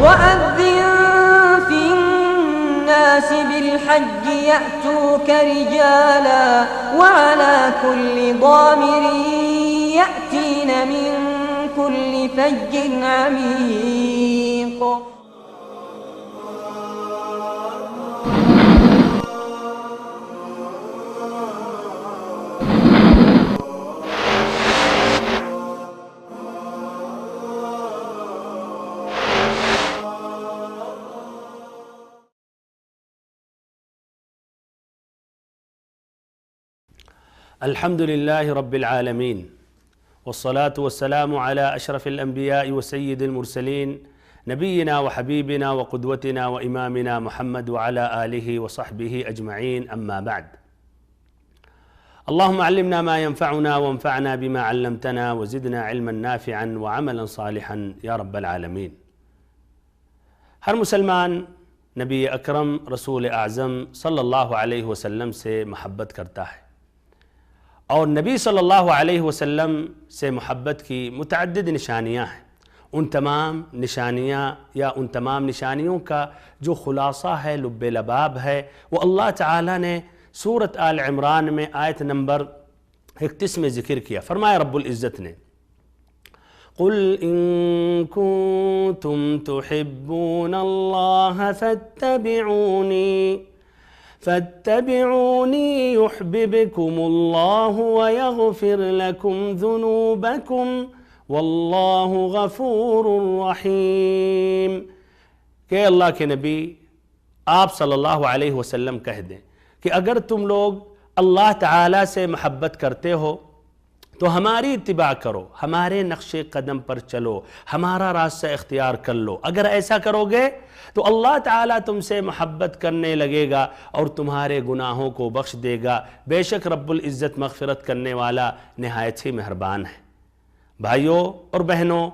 وأذن في الناس بالحج يأتوك رجالا وعلى كل ضامر يأتين من كل فج عميق. الحمد لله رب العالمين والصلاة والسلام على أشرف الأنبياء وسيد المرسلين نبينا وحبيبنا وقدوتنا وإمامنا محمد وعلى آله وصحبه أجمعين، أما بعد. اللهم علمنا ما ينفعنا وانفعنا بما علمتنا وزدنا علما نافعا وعملا صالحا يا رب العالمين. ہر مسلمان نبی اکرم رسول اعظم صلی اللہ علیہ وسلم سے محبت کرتا ہے، اور نبی صلی اللہ علیہ وسلم سے محبت کی متعدد نشانیاں ہیں۔ ان تمام نشانیاں یا ان تمام نشانیوں کا جو خلاصہ ہے، لب لباب ہے، وہ اللہ تعالیٰ نے سورۃ آل عمران میں آیت نمبر 31 میں ذکر کیا۔ فرمایا رب العزت نے، قُلْ إِن كُنتُمْ تُحِبُّونَ اللَّهَ فاتبعوني يحببكم الله ويغفر لكم ذنوبكم والله غفور رحيم۔ کہ اللہ کے نبی آپ صلی اللہ علیہ وسلم کہہ دیں کہ اگر تم لوگ اللہ تعالیٰ سے محبت کرتے ہو تو ہماری اتباع کرو، ہمارے نقش قدم پر چلو، ہمارا راستہ اختیار کر لو۔ اگر ایسا کرو گے تو اللہ تعالیٰ تم سے محبت کرنے لگے گا اور تمہارے گناہوں کو بخش دے گا۔ بے شک رب العزت مغفرت کرنے والا نہایت ہی مہربان ہے۔ بھائیوں اور بہنوں،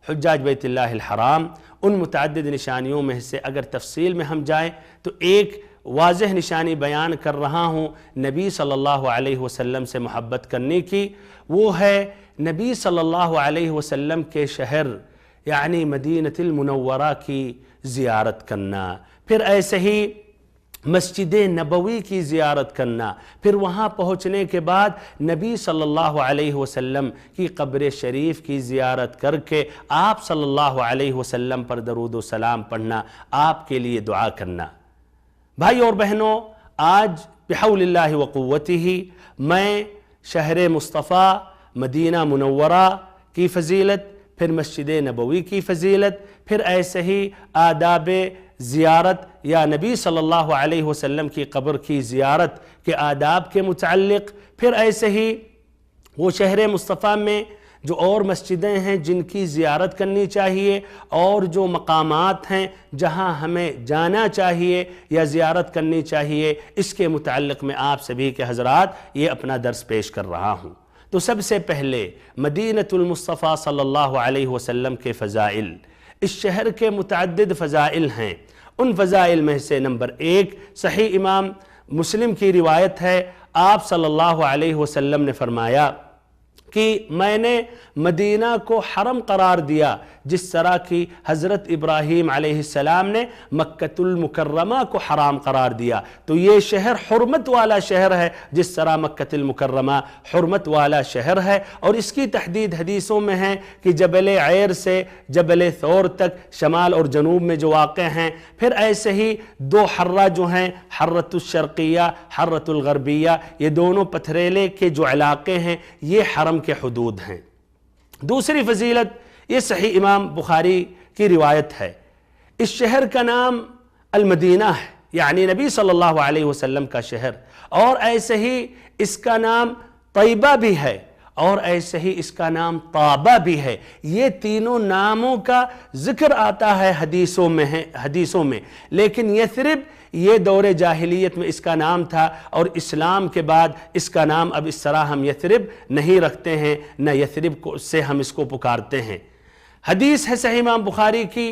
حجاج بیت اللہ الحرام، ان متعدد نشانیوں میں سے اگر تفصیل میں ہم جائیں تو ایک واضح نشانی بیان کر رہا ہوں نبی صلی اللہ علیہ وسلم سے محبت کرنے کی، وہ ہے نبی صلی اللہ علیہ وسلم کے شہر یعنی مدینہ المنورہ کی زیارت کرنا، پھر ایسے ہی مسجد نبوی کی زیارت کرنا، پھر وہاں پہنچنے کے بعد نبی صلی اللہ علیہ وسلم کی قبر شریف کی زیارت کر کے آپ صلی اللہ علیہ وسلم پر درود و سلام پڑھنا، آپ کے لیے دعا کرنا۔ بھائیو اور بہنوں، آج بحول اللہ وقوتہ میں شہر مصطفیٰ مدینہ منورہ کی فضیلت، پھر مسجد نبوی کی فضیلت، پھر ایسے ہی آداب زیارت یا نبی صلی اللہ علیہ وسلم کی قبر کی زیارت کے آداب کے متعلق، پھر ایسے ہی وہ شہر مصطفیٰ میں جو اور مسجدیں ہیں جن کی زیارت کرنی چاہیے، اور جو مقامات ہیں جہاں ہمیں جانا چاہیے یا زیارت کرنی چاہیے، اس کے متعلق میں آپ سبھی کے حضرات یہ اپنا درس پیش کر رہا ہوں۔ تو سب سے پہلے مدینہ المصطفیٰ صلی اللہ علیہ وسلم کے فضائل، اس شہر کے متعدد فضائل ہیں۔ ان فضائل میں سے نمبر 1 صحیح امام مسلم کی روایت ہے، آپ صلی اللہ علیہ وسلم نے فرمایا کہ میں نے مدینہ کو حرم قرار دیا جس طرح کی حضرت ابراہیم علیہ السلام نے مکۃ المکرمہ کو حرام قرار دیا، تو یہ شہر حرمت والا شہر ہے جس طرح مکۃ المکرمہ حرمت والا شہر ہے۔ اور اس کی تحدید حدیثوں میں ہے کہ جبل عیر سے جبل ثور تک شمال اور جنوب میں جو واقع ہیں، پھر ایسے ہی 2 حرہ جو ہیں، حرۃ الشرقیہ، حرۃ الغربیہ، یہ دونوں پتھریلے کے جو علاقے ہیں یہ حرم کے حدود ہیں۔ دوسری فضیلت، یہ صحیح امام بخاری کی روایت ہے، اس شہر کا نام المدینہ ہے، یعنی نبی صلی اللہ علیہ وسلم کا شہر، اور ایسے ہی اس کا نام طیبہ بھی ہے، اور ایسے ہی اس کا نام طابہ بھی ہے۔ یہ تینوں ناموں کا ذکر آتا ہے حدیثوں میں، لیکن یثرب یہ دور جاہلیت میں اس کا نام تھا، اور اسلام کے بعد اس کا نام اب اس طرح ہم یثرب نہیں رکھتے ہیں، نہ یثرب سے ہم اس کو پکارتے ہیں۔ حدیث ہے صحیح امام بخاری کی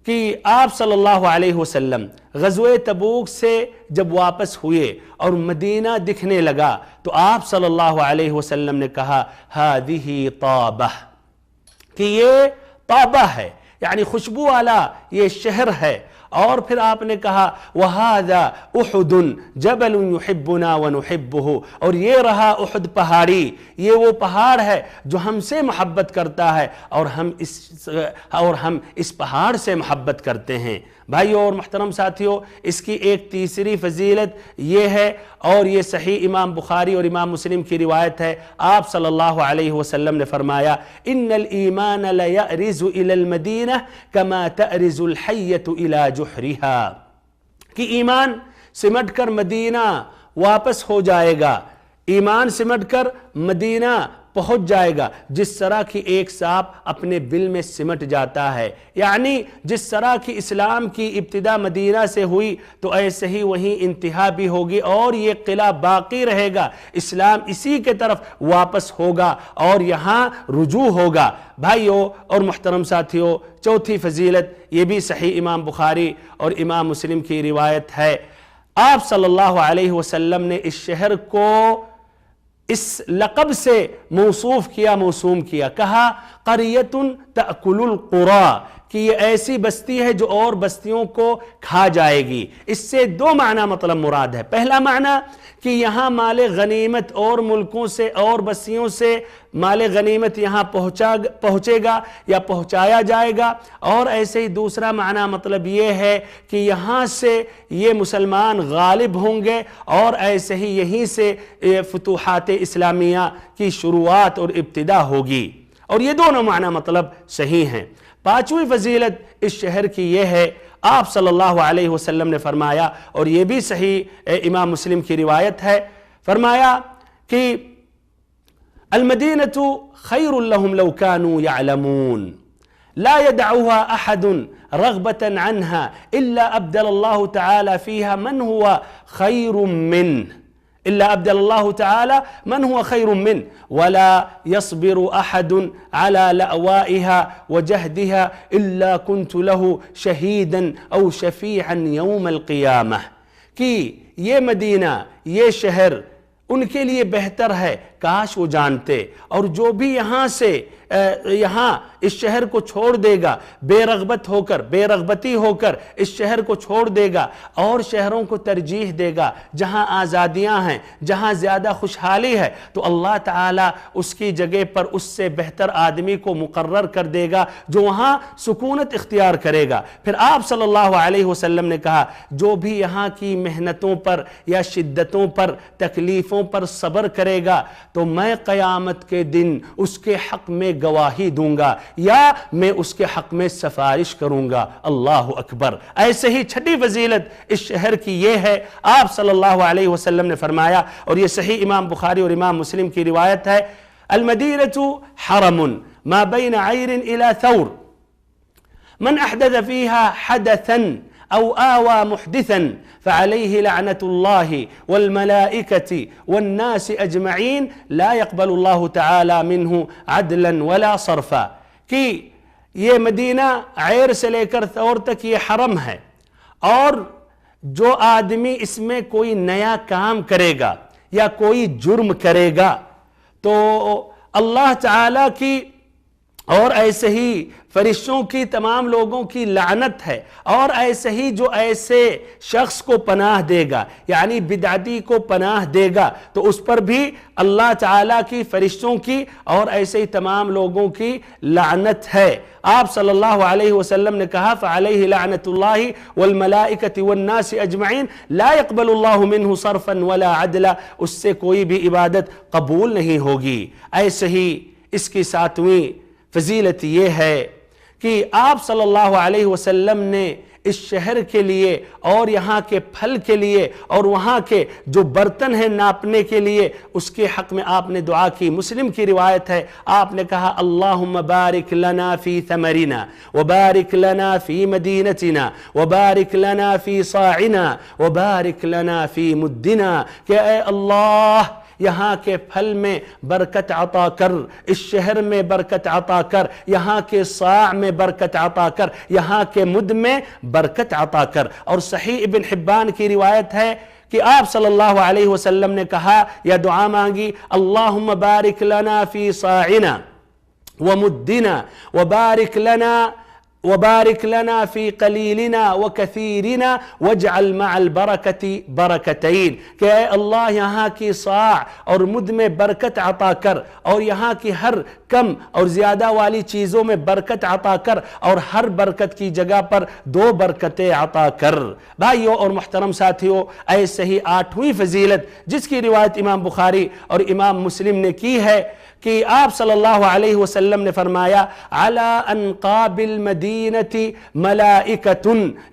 کہ آپ صلی اللہ علیہ وسلم غزوہ تبوک سے جب واپس ہوئے اور مدینہ دکھنے لگا تو آپ صلی اللہ علیہ وسلم نے کہا ہذہ طابہ، کہ یہ طابہ ہے، یعنی خوشبو والا یہ شہر ہے۔ اور پھر آپ نے کہا وَهَذَا أُحُدٌ جَبَلٌ يُحِبُّنَا وَنُحِبُّهُ، اور یہ رہا احد پہاڑی، یہ وہ پہاڑ ہے جو ہم سے محبت کرتا ہے اور ہم اس پہاڑ سے محبت کرتے ہیں۔ بھائیو اور محترم ساتھیو، اس کی ایک تیسری فضیلت یہ ہے، اور یہ صحیح امام بخاری اور امام مسلم کی روایت ہے، آپ صلی اللہ علیہ وسلم نے فرمایا ان الایمان لیأرز الی المدینہ کما تأرز الحیۃ الی جحرہا، کہ ایمان سمٹ کر مدینہ واپس ہو جائے گا، ایمان سمٹ کر مدینہ پہنچ جائے گا جس طرح کی ایک سانپ اپنے بل میں سمٹ جاتا ہے۔ یعنی جس طرح کی اسلام کی ابتدا مدینہ سے ہوئی تو ایسے ہی وہیں انتہا بھی ہوگی، اور یہ قلعہ باقی رہے گا، اسلام اسی کے طرف واپس ہوگا اور یہاں رجوع ہوگا۔ بھائیو اور محترم ساتھیو، چوتھی فضیلت یہ بھی صحیح امام بخاری اور امام مسلم کی روایت ہے، آپ صلی اللہ علیہ وسلم نے اس شہر کو اس لقب سے موسوم کیا، کہا قریۃ تأکل القریٰ، کہ یہ ایسی بستی ہے جو اور بستیوں کو کھا جائے گی۔ اس سے دو معنی مطلب مراد ہے۔ پہلا معنی کہ یہاں مال غنیمت اور ملکوں سے اور بستیوں سے مال غنیمت یہاں پہنچے گا یا پہنچایا جائے گا، اور ایسے ہی دوسرا معنی مطلب یہ ہے کہ یہاں سے یہ مسلمان غالب ہوں گے، اور ایسے ہی یہیں سے فتوحات اسلامیہ کی شروعات اور ابتدا ہوگی، اور یہ دونوں معنی مطلب صحیح ہیں۔ پانچویں فضیلت اس شہر کی یہ ہے، آپ صلی اللہ علیہ وسلم نے فرمایا، اور یہ بھی صحیح امام مسلم کی روایت ہے، فرمایا کہ المدینۃ خیر لہم لو کانوا یعلمون لا يدعوها احد رغبة عنها الا ابدل الله تعالی فيها من هو خیر منه ولا يصبر احد على لأوائها وجهدها الا كنت له شهيدا او شفيعا يوم القيامة، کہ یہ مدینہ، یہ شہر ان کے لیے بہتر ہے، کاش وہ جانتے، اور جو بھی یہاں اس شہر کو چھوڑ دے گا، بے رغبتی ہو کر اس شہر کو چھوڑ دے گا اور شہروں کو ترجیح دے گا جہاں آزادیاں ہیں، جہاں زیادہ خوشحالی ہے، تو اللہ تعالیٰ اس کی جگہ پر اس سے بہتر آدمی کو مقرر کر دے گا جو وہاں سکونت اختیار کرے گا۔ پھر آپ صلی اللہ علیہ وسلم نے کہا جو بھی یہاں کی محنتوں پر یا شدتوں پر، تکلیفوں پر صبر کرے گا تو میں قیامت کے دن اس کے حق میں گواہی دوں گا یا میں اس کے حق میں سفارش کروں گا۔ اللہ اکبر۔ ایسے ہی چھٹی فضیلت اس شہر کی یہ ہے، آپ صلی اللہ علیہ وسلم نے فرمایا، اور یہ صحیح امام بخاری اور امام مسلم کی روایت ہے، المدینۃ حرم ما بین عیر الى ثور من احدث فيها حدثا او آوى محدثا فعليه لعنة الله والملائكة والناس اجمعین لا يقبل الله تعالی منه عدلا ولا صرفا، کہ یہ مدینہ عیر سے لے کر ثور تک یہ حرم ہے، اور جو آدمی اس میں کوئی نیا کام کرے گا یا کوئی جرم کرے گا تو اللہ تعالیٰ کی اور ایسے ہی فرشتوں کی تمام لوگوں کی لعنت ہے، اور ایسے ہی جو ایسے شخص کو پناہ دے گا یعنی بدعتی کو پناہ دے گا تو اس پر بھی اللہ تعالیٰ کی، فرشتوں کی اور ایسے ہی تمام لوگوں کی لعنت ہے۔ آپ صلی اللہ علیہ وسلم نے کہا فعلیہ لعنت اللہ والملائکۃ والناس اجمعین لا يقبل اللہ منہ صرفا ولا عدلا، اس سے کوئی بھی عبادت قبول نہیں ہوگی۔ ایسے ہی اس کی ساتویں فضیلت یہ ہے کہ آپ صلی اللہ علیہ وسلم نے اس شہر کے لیے اور یہاں کے پھل کے لیے اور وہاں کے جو برتن ہیں ناپنے کے لیے اس کے حق میں آپ نے دعا کی۔ مسلم کی روایت ہے، آپ نے کہا اللہم بارک لنا فی ثمرنا وبارک لنا فی مدینتنا وبارک لنا فی صاعنا وبارک لنا فی مدنا، کہ اے اللہ یہاں کے پھل میں برکت عطا کر، اس شہر میں برکت عطا کر، یہاں کے صاع میں برکت عطا کر، یہاں کے مد میں برکت عطا کر۔ اور صحیح ابن حبان کی روایت ہے کہ آپ صلی اللہ علیہ وسلم نے کہا یا دعا مانگی اللہم بارک لنا فی صاعنا ومدنا وبارک لنا فی قلیلنا وکثیرنا واجعل مع البرکت برکتین، کہ اے اللہ یہاں کی صاع اور مد میں برکت عطا کر، اور یہاں کی ہر کم اور زیادہ والی چیزوں میں برکت عطا کر، اور ہر برکت کی جگہ پر 2 برکتیں عطا کر۔ بھائیوں اور محترم ساتھیوں، ایسے ہی 8ویں فضیلت جس کی روایت امام بخاری اور امام مسلم نے کی ہے کہ آپ صلی اللہ علیہ وسلم نے فرمایا علی انقاب المدینۃ ملائکۃ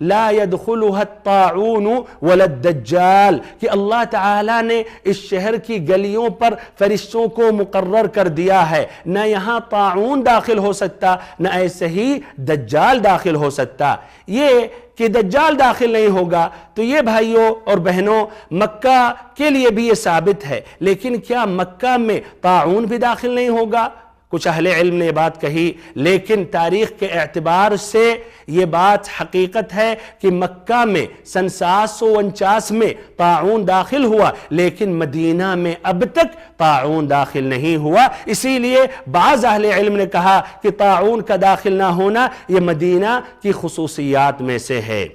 لا يدخلها الطاعون ولا الدجال، کہ اللہ تعالیٰ نے اس شہر کی گلیوں پر فرشتوں کو مقرر کر دیا ہے، نہ یہاں طاعون داخل ہو سکتا نہ ایسے ہی دجال داخل ہو سکتا۔ یہ کہ دجال داخل نہیں ہوگا تو یہ بھائیوں اور بہنوں مکہ کے لیے بھی یہ ثابت ہے، لیکن کیا مکہ میں طاعون بھی داخل نہیں ہوگا؟ کچھ اہل علم نے یہ بات کہی، لیکن تاریخ کے اعتبار سے یہ بات حقیقت ہے کہ مکہ میں سن 749 میں طاعون داخل ہوا، لیکن مدینہ میں اب تک طاعون داخل نہیں ہوا۔ اسی لیے بعض اہل علم نے کہا کہ طاعون کا داخل نہ ہونا یہ مدینہ کی خصوصیات میں سے ہے۔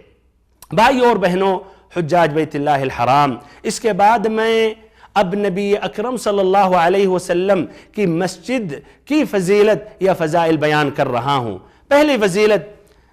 بھائیوں اور بہنوں، حجاج بیت اللہ الحرام، اس کے بعد میں اب نبی اکرم صلی اللہ علیہ وسلم کی مسجد کی فضیلت یا فضائل بیان کر رہا ہوں۔ پہلی فضیلت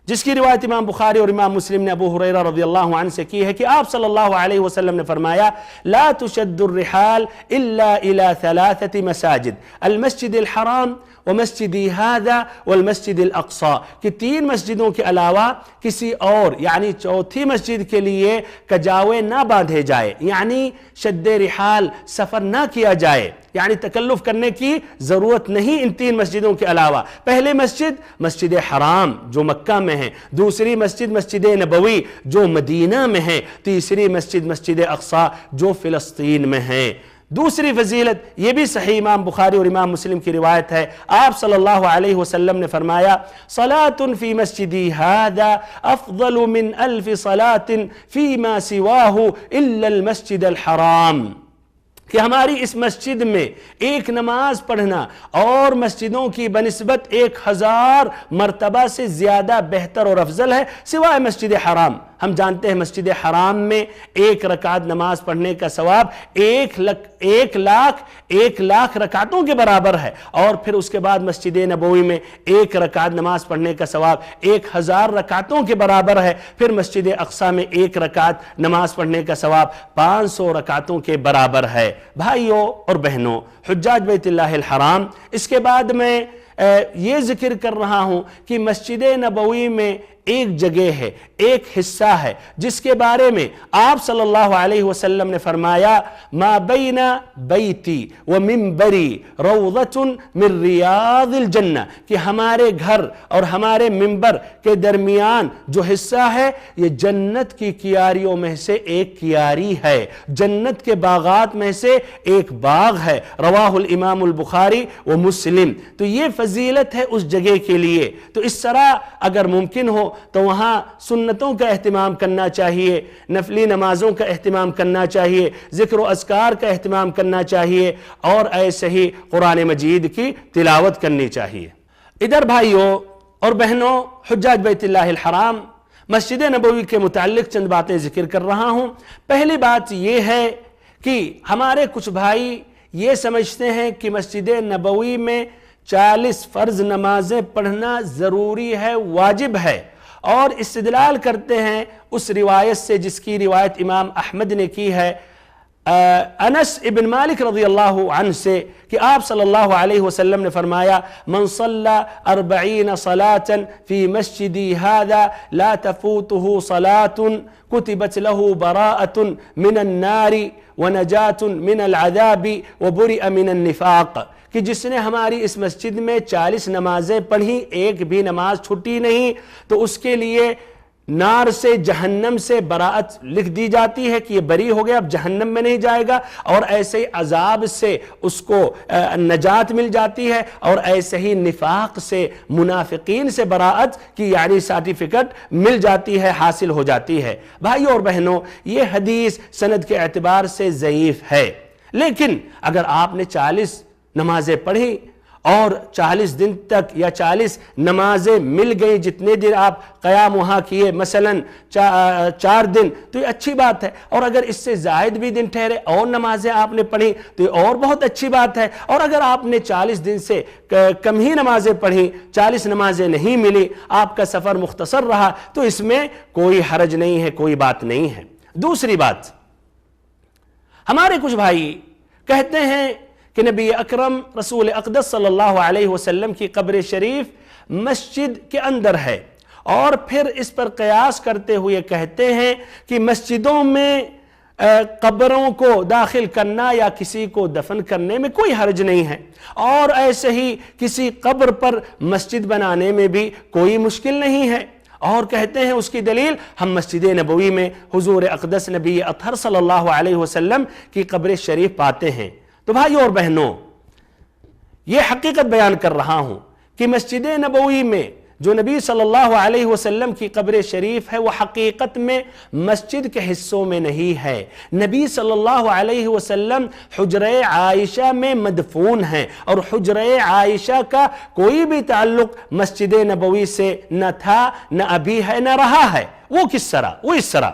جس کی روایت امام بخاری اور امام مسلم نے ابو ہریرہ رضی اللہ عنہ سے کی ہے کہ آپ صلی اللہ علیہ وسلم نے فرمایا لا تشد الرحال الا الى 3 مساجد المسجد الحرام ومسجدی هذا والمسجد الاقصى، کہ 3 مسجدوں کے علاوہ کسی اور یعنی چوتھی مسجد کے لیے کجاوے نہ باندھے جائے، یعنی شد رحال سفر نہ کیا جائے، یعنی تکلف کرنے کی ضرورت نہیں ان 3 مسجدوں کے علاوہ۔ پہلی مسجد مسجد حرام جو مکہ میں ہے، دوسری مسجد مسجد نبوی جو مدینہ میں ہے، تیسری مسجد مسجد اقصی جو فلسطین میں ہے۔ دوسری فضیلت یہ بھی صحیح امام بخاری اور امام مسلم کی روایت ہے، آپ صلی اللہ علیہ وسلم نے فرمایا صلاة فی مسجدی هذا افضل من 1000 صلاة فیما سواه الا المسجد الحرام، کہ ہماری اس مسجد میں ایک نماز پڑھنا اور مسجدوں کی بنسبت 1000 مرتبہ سے زیادہ بہتر اور افضل ہے سوائے مسجد حرام۔ ہم جانتے ہیں مسجد حرام میں 1 رکعت نماز پڑھنے کا ثواب 1 لاکھ رکعتوں کے برابر ہے، اور پھر اس کے بعد مسجد نبوی میں 1 رکعت نماز پڑھنے کا ثواب 1000 رکعتوں کے برابر ہے، پھر مسجد اقصی میں 1 رکعت نماز پڑھنے کا ثواب 500 رکعتوں کے برابر ہے۔ بھائیوں اور بہنوں، حجاج بیت اللہ الحرام، اس کے بعد میں یہ ذکر کر رہا ہوں کہ مسجد نبوی میں ایک جگہ ہے، ایک حصہ ہے جس کے بارے میں آپ صلی اللہ علیہ وسلم نے فرمایا ما بین بیتی و منبری روضۃ من ریاض الجنہ، کہ ہمارے گھر اور ہمارے منبر کے درمیان جو حصہ ہے یہ جنت کی کیاریوں میں سے ایک کیاری ہے، جنت کے باغات میں سے ایک باغ ہے، رواہ الامام البخاری و مسلم۔ تو یہ فضیلت ہے اس جگہ کے لیے۔ تو اس طرح اگر ممکن ہو تو وہاں سنتوں کا اہتمام کرنا چاہیے، نفلی نمازوں کا اہتمام کرنا چاہیے، ذکر و اذکار کا اہتمام کرنا چاہیے، اور ایسے ہی قرآن مجید کی تلاوت کرنی چاہیے۔ ادھر بھائیوں اور بہنوں، حجاج بیت اللہ الحرام، مسجد نبوی کے متعلق چند باتیں ذکر کر رہا ہوں۔ پہلی بات یہ ہے کہ ہمارے کچھ بھائی یہ سمجھتے ہیں کہ مسجد نبوی میں 40 فرض نمازیں پڑھنا ضروری ہے، واجب ہے، اور استدلال کرتے ہیں اس روایت سے جس کی روایت امام احمد نے کی ہے انس ابن مالک رضی اللہ عنہ سے کہ آپ صلی اللہ علیہ وسلم نے فرمایا من صلی 40 صلاة فی مسجدی هذا لا تفوته صلاة كتبت له براءة من النار ونجاة من العذاب وبرئ من النفاق، کہ جس نے ہماری اس مسجد میں 40 نمازیں پڑھی ایک بھی نماز چھٹی نہیں تو اس کے لیے نار سے جہنم سے براءت لکھ دی جاتی ہے کہ یہ بری ہو گیا، اب جہنم میں نہیں جائے گا، اور ایسے ہی عذاب سے اس کو نجات مل جاتی ہے، اور ایسے ہی نفاق سے منافقین سے براءت کی یعنی سرٹیفکیٹ مل جاتی ہے، حاصل ہو جاتی ہے۔ بھائیو اور بہنوں، یہ حدیث سند کے اعتبار سے ضعیف ہے، لیکن اگر آپ نے 40 نمازیں پڑھی اور 40 دن تک یا 40 نمازیں مل گئی، جتنے دن آپ قیام وہاں کیے، مثلا 4 دن، تو یہ اچھی بات ہے، اور اگر اس سے زائد بھی دن ٹھہرے اور نمازیں آپ نے پڑھی تو یہ اور بہت اچھی بات ہے، اور اگر آپ نے 40 دن سے کم ہی نمازیں پڑھی، 40 نمازیں نہیں ملی، آپ کا سفر مختصر رہا، تو اس میں کوئی حرج نہیں ہے، کوئی بات نہیں ہے۔ دوسری بات، ہمارے کچھ بھائی کہتے ہیں کہ نبی اکرم رسول اقدس صلی اللہ علیہ وسلم کی قبر شریف مسجد کے اندر ہے، اور پھر اس پر قیاس کرتے ہوئے کہتے ہیں کہ مسجدوں میں قبروں کو داخل کرنا یا کسی کو دفن کرنے میں کوئی حرج نہیں ہے، اور ایسے ہی کسی قبر پر مسجد بنانے میں بھی کوئی مشکل نہیں ہے، اور کہتے ہیں اس کی دلیل ہم مسجد نبوی میں حضور اقدس نبی اطہر صلی اللہ علیہ وسلم کی قبر شریف پاتے ہیں۔ تو بھائیو اور بہنوں، یہ حقیقت بیان کر رہا ہوں کہ مسجد نبوی میں جو نبی صلی اللہ علیہ وسلم کی قبر شریف ہے وہ حقیقت میں مسجد کے حصوں میں نہیں ہے۔ نبی صلی اللہ علیہ وسلم حجرہ عائشہ میں مدفون ہیں، اور حجرہ عائشہ کا کوئی بھی تعلق مسجد نبوی سے نہ تھا، نہ ابھی ہے، نہ رہا ہے۔ وہ کس طرح؟ وہ اس طرح،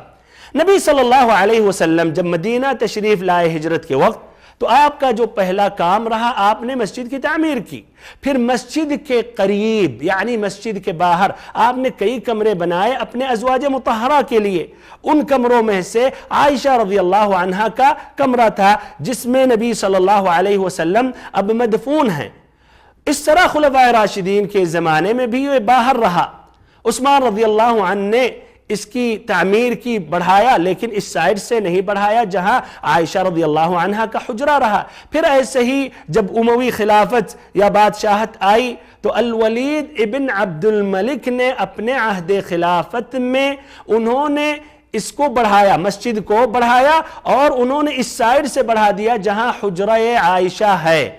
نبی صلی اللہ علیہ وسلم جب مدینہ تشریف لائے ہجرت کے وقت، تو آپ کا جو پہلا کام رہا، آپ نے مسجد کی تعمیر کی، پھر مسجد کے قریب یعنی مسجد کے باہر آپ نے کئی کمرے بنائے اپنے ازواج مطہرہ کے لیے۔ ان کمروں میں سے عائشہ رضی اللہ عنہا کا کمرہ تھا جس میں نبی صلی اللہ علیہ وسلم اب مدفون ہیں۔ اس طرح خلفائے راشدین کے زمانے میں بھی یہ باہر رہا۔ عثمان رضی اللہ عنہ نے اس کی تعمیر کی، بڑھایا، لیکن اس سائڈ سے نہیں بڑھایا جہاں عائشہ رضی اللہ عنہا کا حجرہ رہا۔ پھر ایسے ہی جب اموی خلافت یا بادشاہت آئی تو الولید ابن عبد الملک نے اپنے عہد خلافت میں انہوں نے اس کو بڑھایا، مسجد کو بڑھایا، اور انہوں نے اس سائڈ سے بڑھا دیا جہاں حجرہ عائشہ ہے۔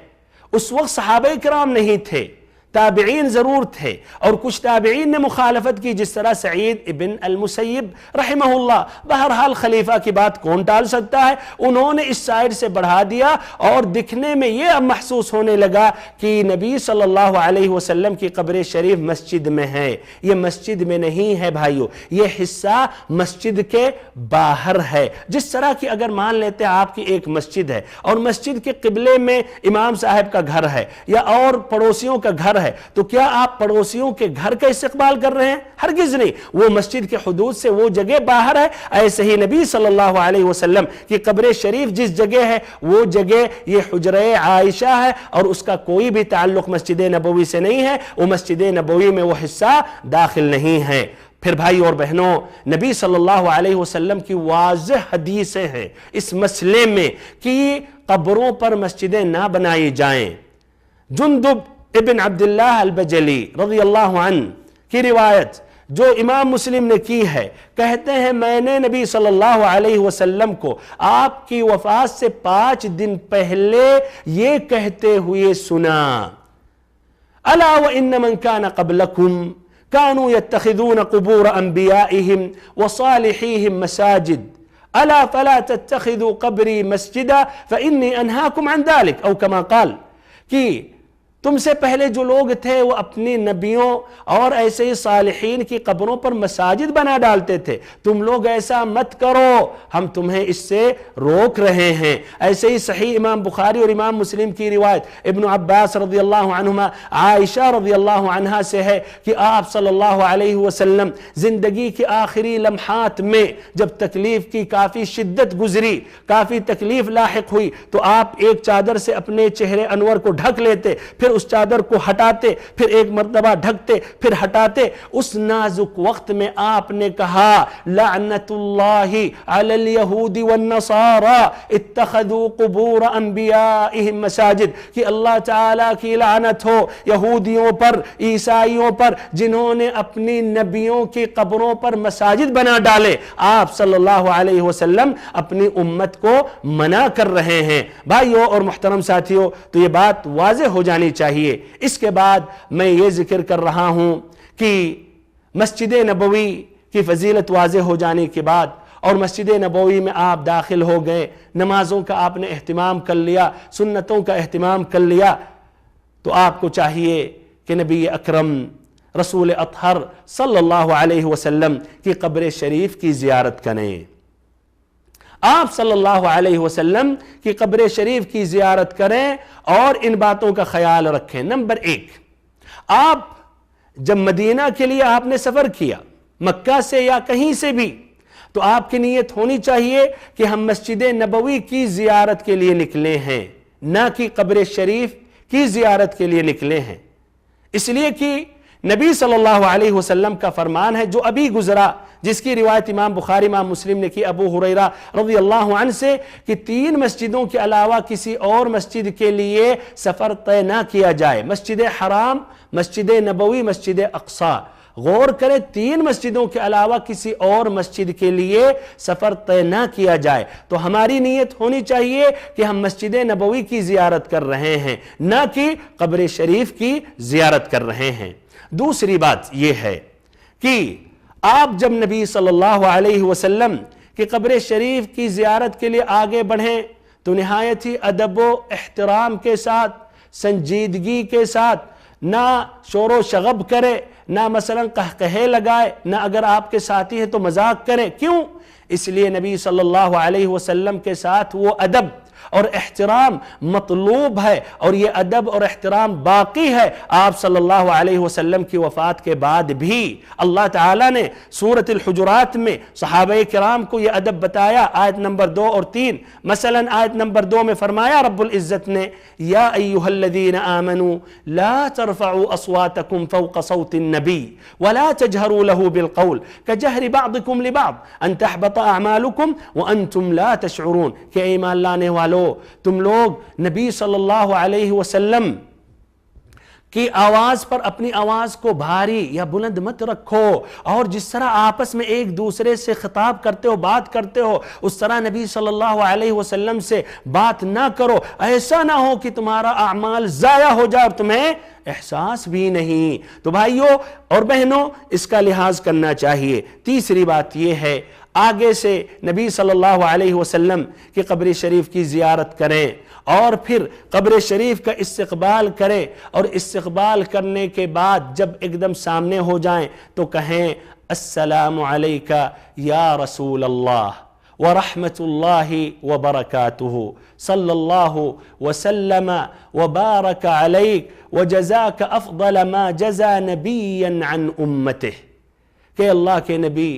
اس وقت صحابہ کرام نہیں تھے، تابعین ضرور تھے، اور کچھ تابعین نے مخالفت کی، جس طرح سعید ابن المسیب رحمہ اللہ۔ بہرحال خلیفہ کی بات کون ٹال سکتا ہے؟ انہوں نے اس سائڈ سے بڑھا دیا، اور دکھنے میں یہ اب محسوس ہونے لگا کہ نبی صلی اللہ علیہ وسلم کی قبر شریف مسجد میں ہے۔ یہ مسجد میں نہیں ہے بھائیو، یہ حصہ مسجد کے باہر ہے۔ جس طرح کہ اگر مان لیتے ہیں آپ کی ایک مسجد ہے، اور مسجد کے قبلے میں امام صاحب کا گھر ہے یا اور پڑوسیوں کا گھر ہے، تو کیا آپ پڑوسیوں کے گھر کا استقبال کر رہے ہیں؟ ہرگز نہیں، وہ مسجد کے حدود سے وہ جگہ باہر ہے۔ ایسے ہی نبی صلی اللہ علیہ وسلم کی قبر شریف جس جگہ ہے وہ جگہ یہ حجرہ عائشہ ہے، اور اس کا کوئی بھی تعلق مسجد نبوی سے نہیں ہے، وہ مسجد نبوی میں وہ حصہ داخل نہیں ہے۔ پھر بھائی اور بہنوں، نبی صلی اللہ علیہ وسلم کی واضح حدیثیں ہیں اس مسئلے میں کہ قبروں پر مسجدیں نہ بنائی جائیں۔ جندب ابن عبداللہ البجلی رضی اللہ عنہ کی روایت جو امام مسلم نے کی ہے، کہتے ہیں میں نے نبی صلی اللہ علیہ وسلم کو آپ کی وفات سے 5 دن پہلے یہ کہتے ہوئے سنا، الا وان من كان قبلكم كانوا يتخذون قبور انبیائهم وصالحیهم مساجد الا فلا تتخذوا قبری مسجدا فانی انہاکم عن ذلك، او کما قال، کہ تم سے پہلے جو لوگ تھے وہ اپنی نبیوں اور ایسے ہی صالحین کی قبروں پر مساجد بنا ڈالتے تھے، تم لوگ ایسا مت کرو، ہم تمہیں اس سے روک رہے ہیں۔ ایسے ہی صحیح امام بخاری اور امام مسلم کی روایت ابن عباس رضی اللہ عنہما، عائشہ رضی اللہ عنہا سے ہے کہ آپ صلی اللہ علیہ وسلم زندگی کے آخری لمحات میں جب تکلیف کی کافی شدت گزری، کافی تکلیف لاحق ہوئی، تو آپ ایک چادر سے اپنے چہرے انور کو ڈھک لیتے، پھر اس چادر کو ہٹاتے، پھر ایک مرتبہ ڈھکتے، پھر ہٹاتے۔ اس نازک وقت میں آپ نے کہا لعنت اللہ علی الیہود والنصارى اتخذوا قبور انبیائہم مساجد، کہ اللہ تعالیٰ کی لعنت ہو یہودیوں پر، عیسائیوں پر، جنہوں نے اپنی نبیوں کی قبروں پر مساجد بنا ڈالے۔ آپ صلی اللہ علیہ وسلم اپنی امت کو منع کر رہے ہیں۔ بھائیوں اور محترم ساتھیوں، تو یہ بات واضح ہو جانی چاہیے۔ اس کے بعد میں یہ ذکر کر رہا ہوں کہ مسجد نبوی کی فضیلت واضح ہو جانے کے بعد اور مسجد نبوی میں آپ داخل ہو گئے، نمازوں کا آپ نے اہتمام کر لیا، سنتوں کا اہتمام کر لیا، تو آپ کو چاہیے کہ نبی اکرم رسول اطہر صلی اللہ علیہ وسلم کی قبر شریف کی زیارت کریں۔ آپ صلی اللہ علیہ وسلم کی قبر شریف کی زیارت کریں اور ان باتوں کا خیال رکھیں۔ نمبر 1، آپ جب مدینہ کے لیے آپ نے سفر کیا، مکہ سے یا کہیں سے بھی، تو آپ کی نیت ہونی چاہیے کہ ہم مسجد نبوی کی زیارت کے لیے نکلے ہیں، نہ کہ قبر شریف کی زیارت کے لیے نکلے ہیں۔ اس لیے کہ نبی صلی اللہ علیہ وسلم کا فرمان ہے جو ابھی گزرا، جس کی روایت امام بخاری امام مسلم نے کی ابو ہریرہ رضی اللہ عنہ سے، کہ 3 مسجدوں کے علاوہ کسی اور مسجد کے لیے سفر طے نہ کیا جائے، مسجد حرام، مسجد نبوی، مسجد اقصی۔ غور کریں، 3 مسجدوں کے علاوہ کسی اور مسجد کے لیے سفر طے نہ کیا جائے۔ تو ہماری نیت ہونی چاہیے کہ ہم مسجد نبوی کی زیارت کر رہے ہیں، نہ کہ قبر شریف کی زیارت کر رہے ہیں۔ دوسری بات یہ ہے کہ آپ جب نبی صلی اللہ علیہ وسلم کی قبر شریف کی زیارت کے لیے آگے بڑھیں تو نہایت ہی ادب و احترام کے ساتھ، سنجیدگی کے ساتھ، نہ شور و شغب کرے، نہ مثلا قہقہے لگائے، نہ اگر آپ کے ساتھی ہیں تو مذاق کریں۔ کیوں؟ اس لیے نبی صلی اللہ علیہ وسلم کے ساتھ وہ ادب اور احترام مطلوب ہے، اور یہ ادب اور احترام باقی ہے آپ صلی اللہ علیہ وسلم کی وفات کے بعد بھی۔ اللہ تعالیٰ نے سورۃ الحجرات میں صحابہ کرام کو یہ ادب بتایا، آیت نمبر 2 اور 3۔ مثلا آیت نمبر 2 میں فرمایا رب العزت نے یا ایھا الذین آمنوا لا ترفعوا اصواتکم فوق صوت النبی ولا تجہروا له بالقول کجہر بعضکم لبعض ان تحبط اعمالکم وانتم لا تشعرون، کہ ایمان لانے والو تم لوگ نبی صلی اللہ علیہ وسلم کی آواز پر اپنی آواز کو بھاری یا بلند مت رکھو، اور جس طرح آپس میں ایک دوسرے سے خطاب کرتے ہو، بات کرتے ہو، اس طرح نبی صلی اللہ علیہ وسلم سے بات نہ کرو، ایسا نہ ہو کہ تمہارا اعمال ضائع ہو جائے اور تمہیں احساس بھی نہیں۔ تو بھائیوں اور بہنوں، اس کا لحاظ کرنا چاہیے۔ تیسری بات یہ ہے، آگے سے نبی صلی اللہ علیہ وسلم کی قبر شریف کی زیارت کریں اور پھر قبر شریف کا استقبال کریں، اور استقبال کرنے کے بعد جب ایک دم سامنے ہو جائیں تو کہیں السلام علیکہ یا رسول اللہ ورحمۃ اللہ وبرکاتہ، صلی اللہ وسلم وبارک علیک وجزاک افضل ما جزا نبیا عن امتہ، کہ اللہ کے نبی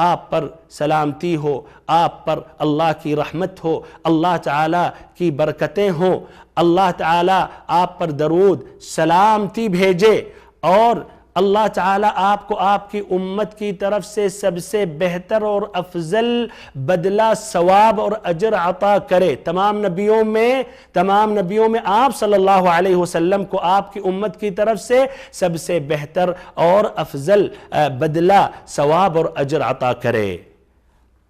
آپ پر سلامتی ہو، آپ پر اللہ کی رحمت ہو، اللہ تعالیٰ کی برکتیں ہوں، اللہ تعالیٰ آپ پر درود سلامتی بھیجے، اور اللہ تعالیٰ آپ کو آپ کی امت کی طرف سے سب سے بہتر اور افضل بدلہ ثواب اور اجر عطا کرے۔ تمام نبیوں میں آپ صلی اللہ علیہ وسلم کو آپ کی امت کی طرف سے سب سے بہتر اور افضل بدلہ ثواب اور اجر عطا کرے۔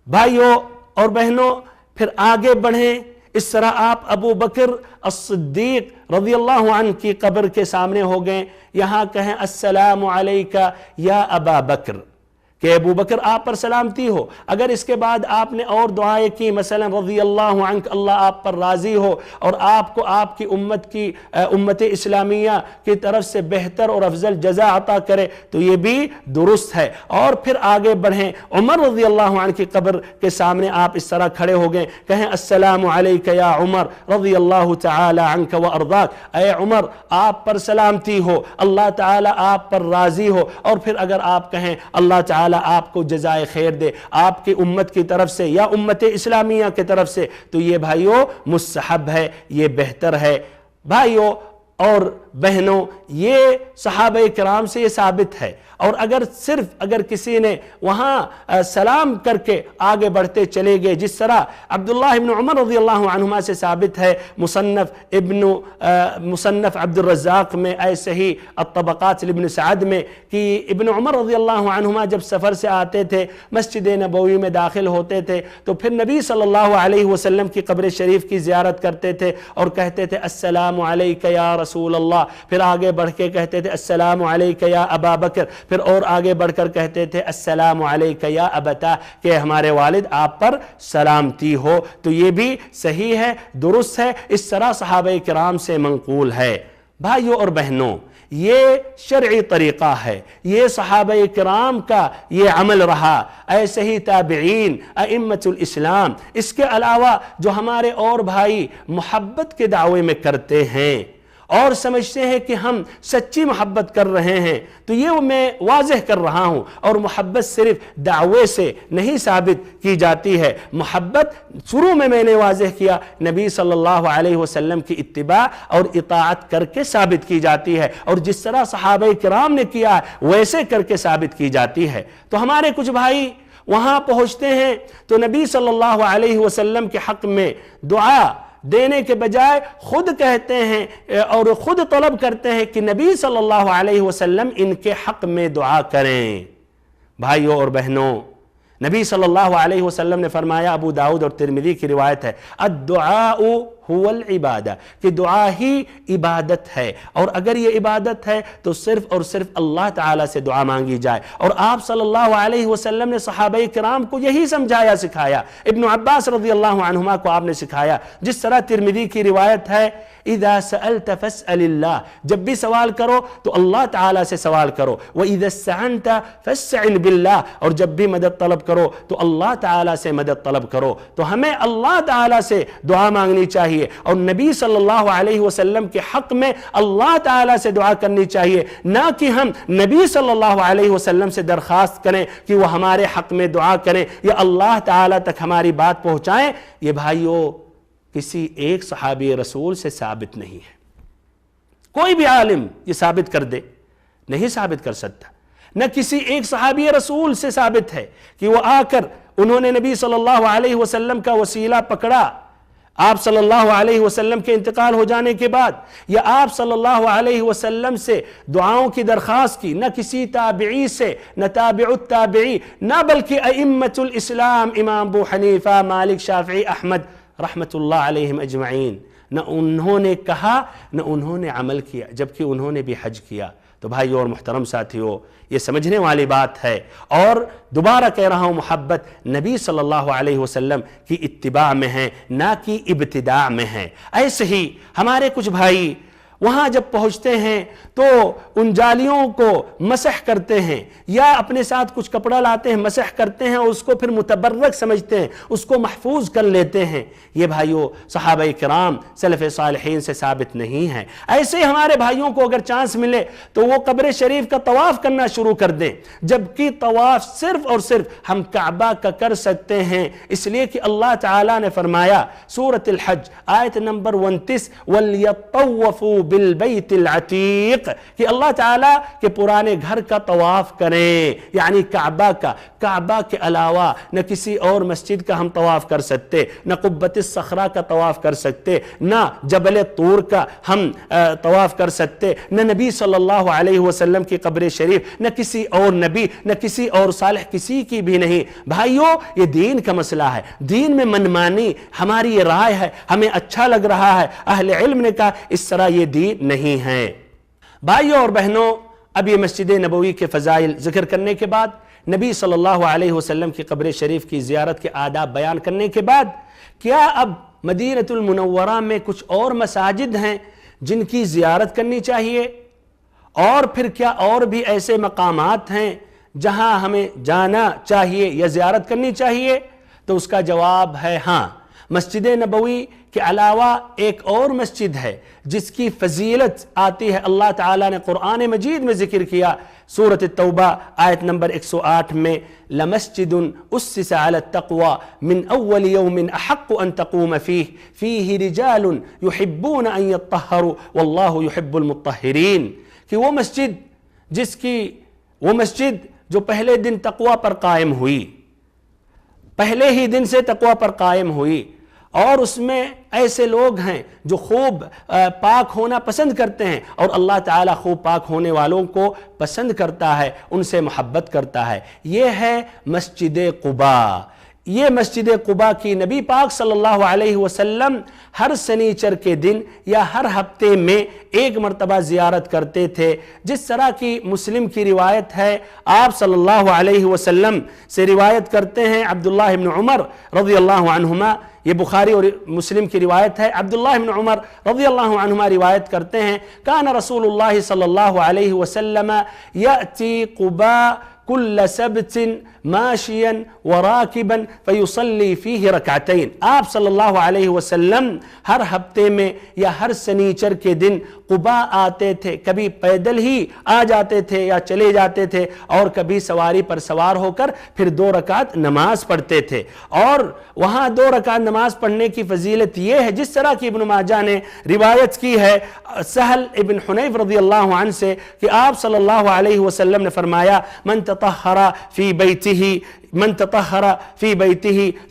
بھائیوں اور بہنوں، پھر آگے بڑھیں۔ اس طرح آپ ابو بکر الصدیق رضی اللہ عنہ کی قبر کے سامنے ہو گئے، یہاں کہیں السلام علیکہ یا ابا بکر، کہ ابو بکر آپ پر سلامتی ہو، اگر اس کے بعد آپ نے اور دعائیں کی مثلا رضی اللہ عنک، اللہ آپ پر راضی ہو اور آپ کو آپ کی امت اسلامیہ کی طرف سے بہتر اور افضل جزا عطا کرے، تو یہ بھی درست ہے۔ اور پھر آگے بڑھیں، عمر رضی اللہ عنہ کی قبر کے سامنے آپ اس طرح کھڑے ہو گئے، کہیں السلام علیک یا عمر رضی اللہ تعالی عنک و ارضاک، اے عمر آپ پر سلامتی ہو، اللہ تعالی آپ پر راضی ہو۔ اور پھر اگر آپ کہیں اللہ تعالی آپ کو جزائے خیر دے آپ کی امت کی طرف سے یا امت اسلامیہ کی طرف سے، تو یہ بھائیوں مستحب ہے، یہ بہتر ہے۔ بھائیوں اور بہنوں، یہ صحابہ کرام سے یہ ثابت ہے۔ اور اگر کسی نے وہاں سلام کر کے آگے بڑھتے چلے گئے، جس طرح عبداللہ ابن عمر رضی اللہ عنہما سے ثابت ہے، مصنف عبد الرزاق میں، ایسے ہی الطبقات ابن سعد میں، کہ ابن عمر رضی اللہ عنہما جب سفر سے آتے تھے، مسجد نبوی میں داخل ہوتے تھے، تو پھر نبی صلی اللہ علیہ وسلم کی قبر شریف کی زیارت کرتے تھے اور کہتے تھے السلام علیک یا رسول اللہ، پھر آگے بڑھ کے کہتے تھے السلام علیک یا ابا بکر، پھر اور آگے بڑھ کر کہتے تھے السلام علیک یا ابتا، کہ ہمارے والد آپ پر سلامتی ہو۔ تو یہ بھی صحیح ہے، درست ہے، اس طرح صحابہ کرام سے منقول ہے۔ بھائیوں اور بہنوں، یہ شرعی طریقہ ہے، یہ صحابہ کرام کا یہ عمل رہا، ایسے ہی تابعین، ائمۃ الاسلام، اس کے علاوہ جو ہمارے اور بھائی محبت کے دعوے میں کرتے ہیں اور سمجھتے ہیں کہ ہم سچی محبت کر رہے ہیں، تو یہ میں واضح کر رہا ہوں، اور محبت صرف دعوے سے نہیں ثابت کی جاتی ہے۔ محبت شروع میں نے واضح کیا، نبی صلی اللہ علیہ وسلم کی اتباع اور اطاعت کر کے ثابت کی جاتی ہے، اور جس طرح صحابہ کرام نے کیا ویسے کر کے ثابت کی جاتی ہے۔ تو ہمارے کچھ بھائی وہاں پہنچتے ہیں تو نبی صلی اللہ علیہ وسلم کے حق میں دعا دینے کے بجائے خود کہتے ہیں اور خود طلب کرتے ہیں کہ نبی صلی اللہ علیہ وسلم ان کے حق میں دعا کریں۔ بھائیوں اور بہنوں، نبی صلی اللہ علیہ وسلم نے فرمایا، ابو داؤد اور ترمذی کی روایت ہے، الدعاء هو العبادہ، کہ دعا ہی عبادت ہے، اور اگر یہ عبادت ہے تو صرف اور صرف اللہ تعالیٰ سے دعا مانگی جائے۔ اور آپ صلی اللہ علیہ وسلم نے صحابہ کرام کو یہی سمجھایا، سکھایا۔ ابن عباس رضی اللہ عنہما کو آپ نے سکھایا، جس طرح ترمذی کی روایت ہے، اذا سألت فاسأل اللہ، جب بھی سوال کرو تو اللہ تعالیٰ سے سوال کرو، وَإِذَا اسْتَعَنْتَ فَاسْتَعِنْ بِاللَّهِ، اور جب بھی مدد طلب کرو تو اللہ تعالیٰ سے مدد طلب کرو۔ تو ہمیں اللہ تعالیٰ سے دعا مانگنی چاہیے، اور نبی صلی اللہ علیہ وسلم کے حق میں اللہ تعالیٰ سے دعا کرنی چاہیے، نہ کہ ہم نبی صلی اللہ علیہ وسلم سے درخواست کریں کہ وہ ہمارے حق میں دعا کریں یا اللہ تعالیٰ تک ہماری بات پہنچائیں۔ یہ بھائیوں کسی ایک صحابی رسول سے ثابت نہیں ہے، کوئی بھی عالم یہ ثابت کر دے نہیں ثابت کر سکتا، نہ کسی ایک صحابی رسول سے ثابت ہے کہ وہ آ کر انہوں نے نبی صلی اللہ علیہ وسلم کا وسیلہ پکڑا آپ صلی اللہ علیہ وسلم کے انتقال ہو جانے کے بعد، یا آپ صلی اللہ علیہ وسلم سے دعاؤں کی درخواست کی، نہ کسی تابعی سے، نہ تابع التابعی، نہ بلکہ ائمۃ الاسلام امام ابو حنیفہ، مالک، شافعی، احمد رحمت اللہ علیہم اجمعین، نہ انہوں نے کہا نہ انہوں نے عمل کیا، جبکہ انہوں نے بھی حج کیا۔ تو بھائیو اور محترم ساتھیو، یہ سمجھنے والی بات ہے، اور دوبارہ کہہ رہا ہوں، محبت نبی صلی اللہ علیہ وسلم کی اتباع میں ہے، نہ کہ ابتداع میں ہے۔ ایسے ہی ہمارے کچھ بھائی وہاں جب پہنچتے ہیں تو ان جالیوں کو مسح کرتے ہیں، یا اپنے ساتھ کچھ کپڑا لاتے ہیں مسح کرتے ہیں، اور اس کو پھر متبرک سمجھتے ہیں، اس کو محفوظ کر لیتے ہیں۔ یہ بھائیوں صحابہ کرام سلف صالحین سے ثابت نہیں ہے۔ ایسے ہمارے بھائیوں کو اگر چانس ملے تو وہ قبر شریف کا طواف کرنا شروع کر دیں، جبکہ طواف صرف اور صرف ہم کعبہ کا کر سکتے ہیں، اس لیے کہ اللہ تعالیٰ نے فرمایا سورۃ الحج آیت نمبر 29، وَلْيَطَّوَّفُوا بالبیت العتیق، کہ اللہ تعالیٰ کے پرانے گھر کا طواف کریں، یعنی کعبہ کا۔ کعبہ کے علاوہ نہ کسی اور مسجد کا ہم طواف کر سکتے، نہ قبۃ الصخرہ کا طواف کر سکتے، نہ جبل طور کا ہم طواف کر سکتے، نہ نبی صلی اللہ علیہ وسلم کی قبر شریف، نہ کسی اور نبی، نہ کسی اور صالح، کسی کی بھی نہیں۔ بھائیو یہ دین کا مسئلہ ہے، دین میں منمانی ہماری یہ رائے ہے، ہمیں اچھا لگ رہا ہے، اہل علم نے کہا، اس طرح یہ دین نہیں ہے۔ بھائیوں اور بہنوں، اب یہ مسجد نبوی کے فضائل ذکر کرنے کے بعد نبی صلی اللہ علیہ وسلم کی قبر شریف کی زیارت کے آداب بیان کرنے کے بعد کیا اب مدینہ المنورہ میں کچھ اور مساجد ہیں جن کی زیارت کرنی چاہیے؟ اور پھر کیا اور بھی ایسے مقامات ہیں جہاں ہمیں جانا چاہیے یا زیارت کرنی چاہیے؟ تو اس کا جواب ہے ہاں، مسجد نبوی کے علاوہ ایک اور مسجد ہے جس کی فضیلت آتی ہے، اللہ تعالیٰ نے قرآن مجید میں ذکر کیا، سورۃ التوبہ آیت نمبر 108 میں، لَمَسْجِدٌ أُسِّسَ عَلَى التَّقْوَى مِنْ أَوَّلِ يَوْمٍ أَحَقُّ أَن تَقُومَ فِيهِ رِجَالٌ يُحِبُّونَ أَن يَطَّهَّرُوا وَاللَّهُ يُحِبُّ الْمُطَّهِّرِينَ، کہ وہ مسجد جو پہلے دن تقوی پر قائم ہوئی، پہلے ہی دن سے تقوی پر قائم ہوئی، اور اس میں ایسے لوگ ہیں جو خوب پاک ہونا پسند کرتے ہیں، اور اللہ تعالیٰ خوب پاک ہونے والوں کو پسند کرتا ہے، ان سے محبت کرتا ہے، یہ ہے مسجد قباء۔ یہ مسجد قباء کی نبی پاک صلی اللہ علیہ وسلم ہر سنیچر کے دن یا ہر ہفتے میں ایک مرتبہ زیارت کرتے تھے، جس طرح کی مسلم کی روایت ہے، آپ صلی اللہ علیہ وسلم سے روایت کرتے ہیں عبداللہ بن عمر رضی اللہ عنہما، یہ بخاری اور مسلم کی روایت ہے، عبداللہ بن عمر رضی اللہ عنہما روایت کرتے ہیں، کان رسول اللہ صلی اللہ علیہ وسلم یأتی قباء کل سبت ماشیا وراکبا فیصلی فیہ رکعتین، آپ صلی اللہ علیہ وسلم ہر ہفتے میں یا ہر سنیچر کے دن قباء آتے تھے، کبھی پیدل ہی آ جاتے تھے یا چلے جاتے تھے، اور کبھی سواری پر سوار ہو کر پھر 2 رکعت نماز پڑھتے تھے، اور وہاں 2 رکعت نماز پڑھنے کی فضیلت یہ ہے، جس طرح کی ابن ماجہ نے روایت کی ہے سہل ابن حنیف رضی اللہ عنہ سے، کہ آپ صلی اللہ علیہ وسلم نے فرمایا، من تطہر فی بیتہ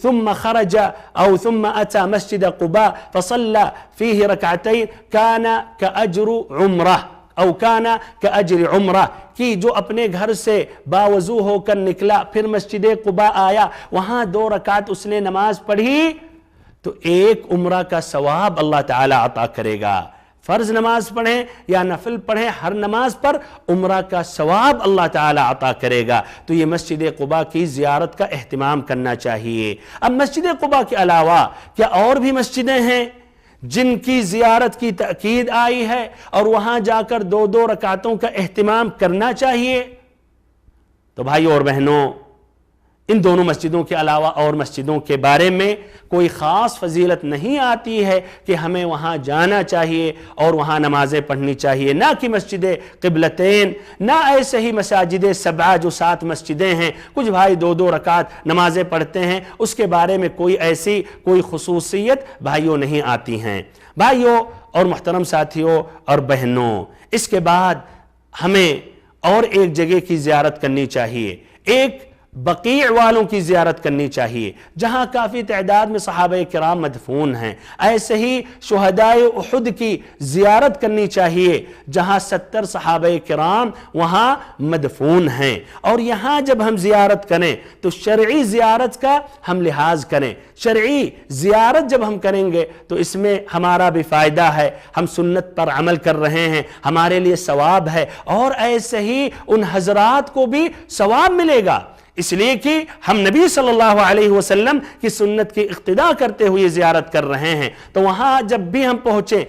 ثم خرج او ثم اتى مسجد قباء فصلى فیہ رکعتین کان کاجر عمرہ او کان کاجر عمرہ، کہ جو اپنے گھر سے باوضو ہو کر نکلا، پھر مسجد قباء آیا، وہاں 2 رکعت اس نے نماز پڑھی، تو 1 عمرہ کا ثواب اللہ تعالیٰ عطا کرے گا۔ فرض نماز پڑھیں یا نفل پڑھیں، ہر نماز پر عمرہ کا ثواب اللہ تعالیٰ عطا کرے گا۔ تو یہ مسجد قباء کی زیارت کا اہتمام کرنا چاہیے۔ اب مسجد قباء کے علاوہ کیا اور بھی مسجدیں ہیں جن کی زیارت کی تاکید آئی ہے اور وہاں جا کر 2 رکعتوں کا اہتمام کرنا چاہیے؟ تو بھائیو اور بہنوں، ان دونوں مسجدوں کے علاوہ اور مسجدوں کے بارے میں کوئی خاص فضیلت نہیں آتی ہے کہ ہمیں وہاں جانا چاہیے اور وہاں نمازیں پڑھنی چاہیے، نہ کہ مسجد قبلتین، نہ ایسے ہی مساجد 7 جو 7 مسجدیں ہیں، کچھ بھائی 2 رکعت نمازیں پڑھتے ہیں، اس کے بارے میں کوئی خصوصیت بھائیوں نہیں آتی ہیں۔ بھائیوں اور محترم ساتھیوں اور بہنوں، اس کے بعد ہمیں اور ایک جگہ کی زیارت کرنی چاہیے، ایک بقیع والوں کی زیارت کرنی چاہیے، جہاں کافی تعداد میں صحابہ کرام مدفون ہیں۔ ایسے ہی شہدائے احد کی زیارت کرنی چاہیے، جہاں 70 صحابہ کرام وہاں مدفون ہیں۔ اور یہاں جب ہم زیارت کریں تو شرعی زیارت کا ہم لحاظ کریں، شرعی زیارت جب ہم کریں گے تو اس میں ہمارا بھی فائدہ ہے، ہم سنت پر عمل کر رہے ہیں، ہمارے لیے ثواب ہے، اور ایسے ہی ان حضرات کو بھی ثواب ملے گا، اس لیے کہ ہم نبی صلی اللہ علیہ وسلم کی سنت کی اقتداء کرتے ہوئے زیارت کر رہے ہیں۔ تو وہاں جب بھی ہم پہنچیں،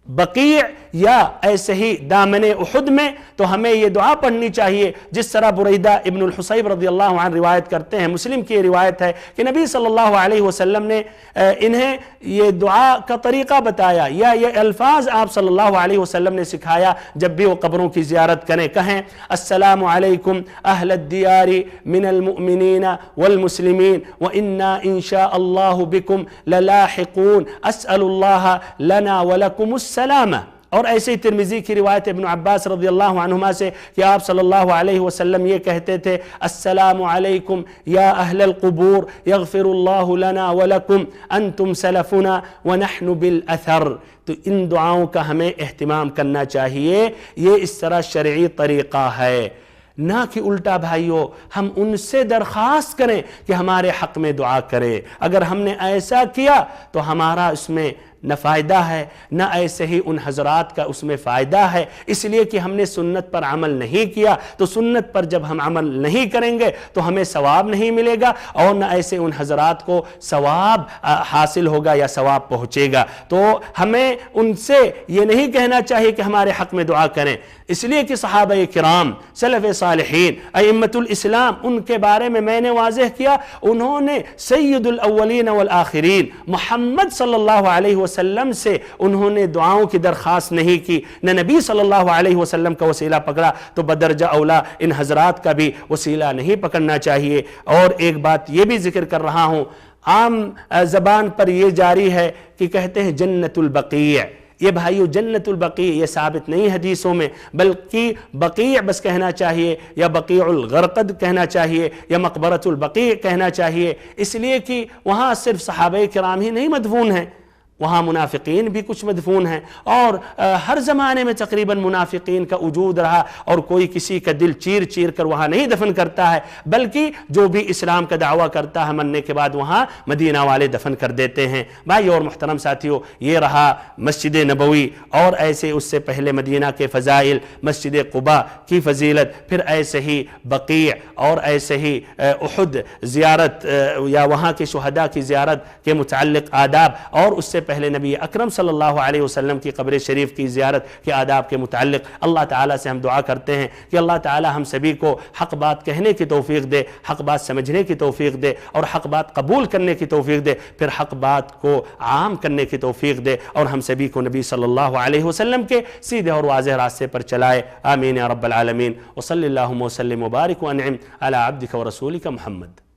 بقیع یا ایسے ہی دامن احد میں، تو ہمیں یہ دعا پڑھنی چاہیے، جس طرح بریدہ ابن الحصیب رضی اللہ عنہ روایت کرتے ہیں، مسلم کی روایت ہے کہ نبی صلی اللہ علیہ وسلم نے انہیں یہ دعا کا طریقہ بتایا، یا یہ الفاظ آپ صلی اللہ علیہ وسلم نے سکھایا، جب بھی وہ قبروں کی زیارت کریں، کہیں السلام علیکم اہل الدیار من المؤمنین والمسلمین وإنا انشاء اللہ بکم للاحقون اسأل اللہ لنا ولکم السلامہ۔ اور ایسے ہی ترمذی کی روایت ابن عباس رضی اللہ عنہما سے کہ آپ صلی اللہ علیہ وسلم یہ کہتے تھے، السلام علیکم یا اہل القبور یغفر اللہ لنا ولکم انتم سلفنا ونحن بالاثر۔ تو ان دعاؤں کا ہمیں اہتمام کرنا چاہیے، یہ اس طرح شرعی طریقہ ہے، نہ کہ الٹا بھائیو ہم ان سے درخواست کریں کہ ہمارے حق میں دعا کرے۔ اگر ہم نے ایسا کیا تو ہمارا اس میں نہ فائدہ ہے، نہ ایسے ہی ان حضرات کا اس میں فائدہ ہے، اس لیے کہ ہم نے سنت پر عمل نہیں کیا، تو سنت پر جب ہم عمل نہیں کریں گے تو ہمیں ثواب نہیں ملے گا، اور نہ ایسے ان حضرات کو ثواب حاصل ہوگا یا ثواب پہنچے گا۔ تو ہمیں ان سے یہ نہیں کہنا چاہیے کہ ہمارے حق میں دعا کریں، اس لیے کہ صحابہ کرام، سلف صالحین، ائمۃ الاسلام، ان کے بارے میں نے واضح کیا، انہوں نے سید الاولین والآخرین محمد صلی اللہ علیہ وسلم سے انہوں نے دعاؤں کی درخواست نہیں کی، نہ نبی صلی اللہ علیہ وسلم کا وسیلہ پکڑا، تو بدرجہ اولا ان حضرات کا بھی وسیلہ نہیں پکڑنا چاہیے۔ اور ایک بات یہ بھی ذکر کر رہا ہوں، عام زبان پر یہ جاری ہے کہ کہتے ہیں جنت البقیع، یہ بھائیو جنت البقیع یہ ثابت نہیں حدیثوں میں، بلکہ بقیع بس کہنا چاہیے، یا بقیع الغرقد کہنا چاہیے، یا مقبرۃ البقیع کہنا چاہیے، اس لیے کہ وہاں صرف صحابہ کرام ہی نہیں مدفون ہیں، وہاں منافقین بھی کچھ مدفون ہیں، اور ہر زمانے میں تقریباً منافقین کا وجود رہا، اور کوئی کسی کا دل چیر چیر کر وہاں نہیں دفن کرتا ہے، بلکہ جو بھی اسلام کا دعویٰ کرتا ہے مرنے کے بعد وہاں مدینہ والے دفن کر دیتے ہیں۔ بھائی اور محترم ساتھیو، یہ رہا مسجد نبوی، اور ایسے اس سے پہلے مدینہ کے فضائل، مسجد قباء کی فضیلت، پھر ایسے ہی بقیع، اور ایسے ہی احد زیارت یا وہاں کے شہداء کی زیارت کے متعلق آداب، اور اس سے پہلے نبی اکرم صلی اللہ علیہ وسلم کی قبر شریف کی زیارت کے آداب کے متعلق اللہ تعالیٰ سے ہم دعا کرتے ہیں کہ اللہ تعالیٰ ہم سبھی کو حق بات کہنے کی توفیق دے، حق بات سمجھنے کی توفیق دے، اور حق بات قبول کرنے کی توفیق دے، پھر حق بات کو عام کرنے کی توفیق دے، اور ہم سبھی کو نبی صلی اللہ علیہ وسلم کے سیدھے اور واضح راستے پر چلائے۔ آمین یا رب العالمین، وصلی اللہم وسلم وبارک وانعم علی عبدک ورسولک محمد۔